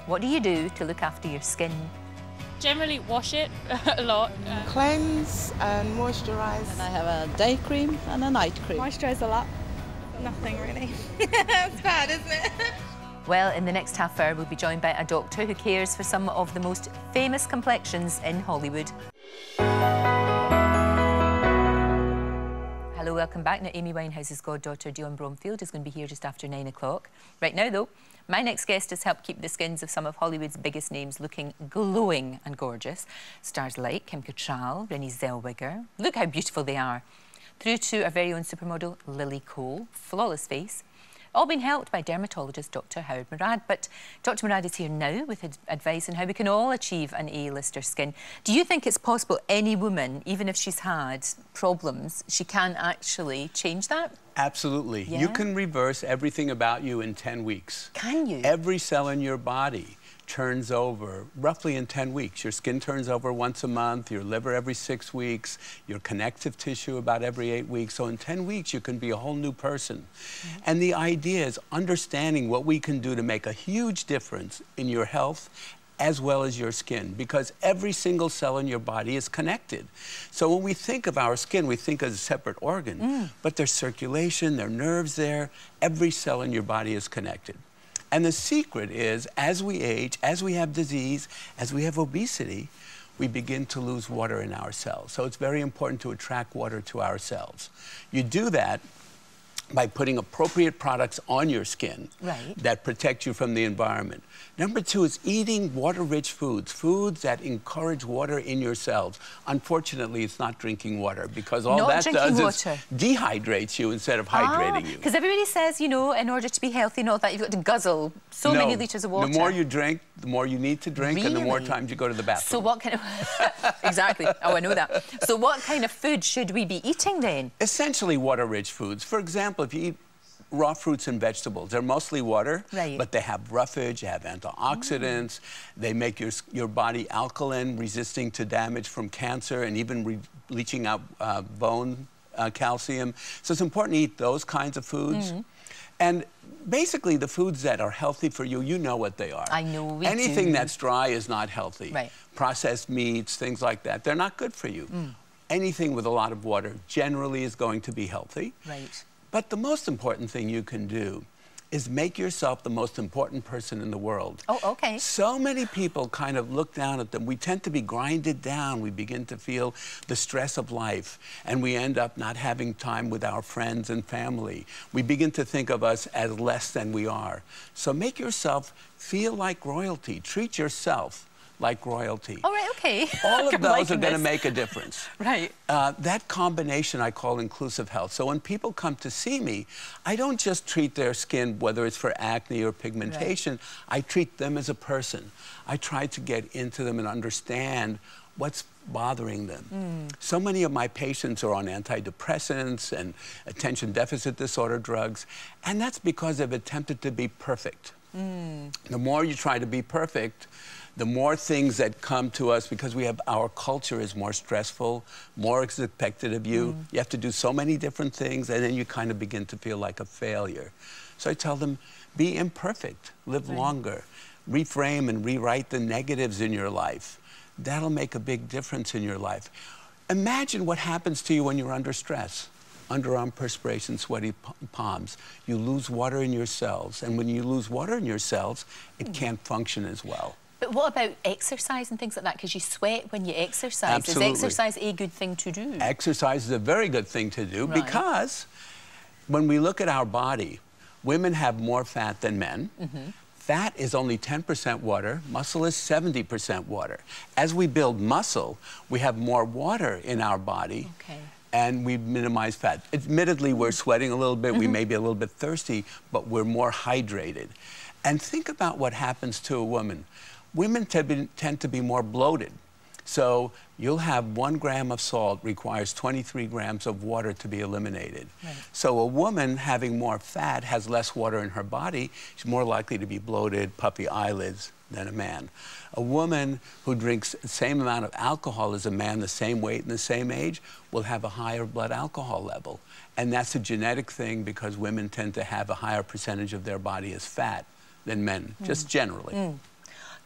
What do you do to look after your skin? Generally wash it a lot. Cleanse and moisturize. And I have a day cream and a night cream. Moisturize a lot. Nothing really. It's bad, isn't it? Well, in the next half hour, we'll be joined by a doctor who cares for some of the most famous complexions in Hollywood. Hello, welcome back. Now, Amy Winehouse's goddaughter, Dion Bromfield, is going to be here just after 9 o'clock. Right now, though, my next guest has helped keep the skins of some of Hollywood's biggest names looking glowing and gorgeous. Stars like Kim Cattrall, Renée Zellweger, look how beautiful they are, through to our very own supermodel, Lily Cole, flawless face, all been helped by dermatologist Dr. Howard Murad. But Dr. Murad is here now with advice on how we can all achieve an A-lister skin. Do you think it's possible any woman, even if she's had problems, she can actually change that? Absolutely. Yeah? You can reverse everything about you in 10 weeks. Can you? Every cell in your body turns over roughly in 10 weeks. Your skin turns over once a month, your liver every 6 weeks, your connective tissue about every 8 weeks. So in 10 weeks, you can be a whole new person. Mm-hmm. And the idea is understanding what we can do to make a huge difference in your health as well as your skin, because every single cell in your body is connected. So when we think of our skin, we think of a separate organ, but there's circulation, there are nerves there. Every cell in your body is connected. And the secret is, as we age, as we have disease, as we have obesity, we begin to lose water in our cells. So it's very important to attract water to our cells. You do that by putting appropriate products on your skin that protect you from the environment. Number 2 is eating water-rich foods, foods that encourage water in your cells. Unfortunately, it's not drinking water, because all that does is dehydrates you instead of hydrating you. Because everybody says, you know, in order to be healthy and all that, you've got to guzzle so many litres of water. The more you drink, the more you need to drink, and the more times you go to the bathroom. So what kind of... Exactly. Oh, I know that. So what kind of food should we be eating then? Essentially water-rich foods. For example, if you eat raw fruits and vegetables, they're mostly water, but they have roughage, they have antioxidants, they make your body alkaline, resisting to damage from cancer, and even leaching out bone calcium. So it's important to eat those kinds of foods. And basically, the foods that are healthy for you, you know what they are. I know we Anything that's dry is not healthy. Processed meats, things like that, they're not good for you. Anything with a lot of water generally is going to be healthy. But the most important thing you can do is make yourself the most important person in the world. Oh, okay. So many people kind of look down at them. We tend to be grinded down. We begin to feel the stress of life, and we end up not having time with our friends and family. We begin to think of us as less than we are. So make yourself feel like royalty. Treat yourself like royalty. All right, okay. All of those are going to make a difference. That combination I call inclusive health. So when people come to see me, I don't just treat their skin, whether it's for acne or pigmentation. I treat them as a person. I try to get into them and understand what's bothering them. So many of my patients are on antidepressants and attention deficit disorder drugs, and that's because they've attempted to be perfect. The more you try to be perfect, the more things that come to us, because our culture is more stressful, more is expected of you. You have to do so many different things, and then you kind of begin to feel like a failure. So I tell them, be imperfect, live longer, reframe and rewrite the negatives in your life. That'll make a big difference in your life. Imagine what happens to you when you're under stress. Underarm perspiration, sweaty palms. You lose water in your cells, and when you lose water in your cells, it can't function as well. But what about exercise and things like that? Because you sweat when you exercise. Absolutely. Is exercise a good thing to do? Exercise is a very good thing to do, because when we look at our body, women have more fat than men. Fat is only 10% water, muscle is 70% water. As we build muscle, we have more water in our body. And we minimize fat. Admittedly, we're sweating a little bit, we may be a little bit thirsty, but we're more hydrated. And think about what happens to a woman. Women tend to be more bloated. So you'll have 1 gram of salt requires 23 grams of water to be eliminated. So a woman having more fat has less water in her body. She's more likely to be bloated, puffy eyelids than a man. A woman who drinks the same amount of alcohol as a man, the same weight and the same age, will have a higher blood alcohol level. And that's a genetic thing, because women tend to have a higher percentage of their body as fat than men, just generally.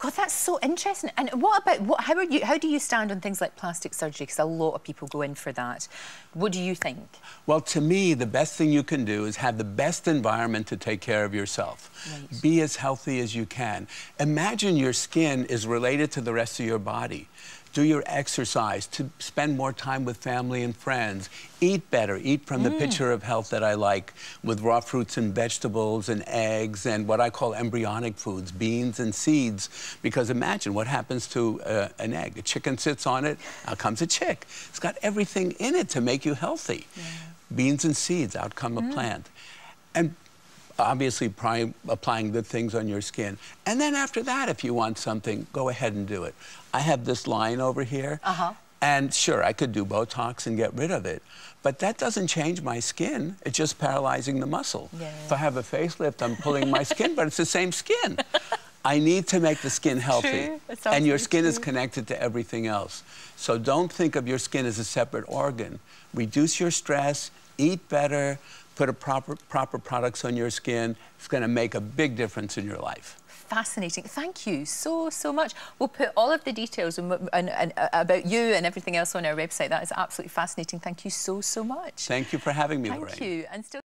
God, that's so interesting. And what about, how do you stand on things like plastic surgery? Because a lot of people go in for that. What do you think? Well, to me, the best thing you can do is have the best environment to take care of yourself. Right. Be as healthy as you can. Imagine your skin is related to the rest of your body. Do your exercise, to spend more time with family and friends. Eat better, eat from the picture of health that I like, with raw fruits and vegetables and eggs and what I call embryonic foods, beans and seeds. Because imagine what happens to an egg. A chicken sits on it, out comes a chick. It's got everything in it to make you healthy. Yeah. Beans and seeds, out come a plant. And obviously applying good things on your skin. And then after that, if you want something, go ahead and do it. I have this line over here. And sure, I could do Botox and get rid of it, but that doesn't change my skin. It's just paralyzing the muscle. Yeah. If I have a facelift, I'm pulling my skin, but it's the same skin. I need to make the skin healthy. And your skin is connected to everything else. So don't think of your skin as a separate organ. Reduce your stress, eat better, put proper products on your skin. It's going to make a big difference in your life. Fascinating. Thank you so much. We'll put all of the details and about you and everything else on our website. That is absolutely fascinating. Thank you so much. Thank you for having me, Lorraine. Thank you. And still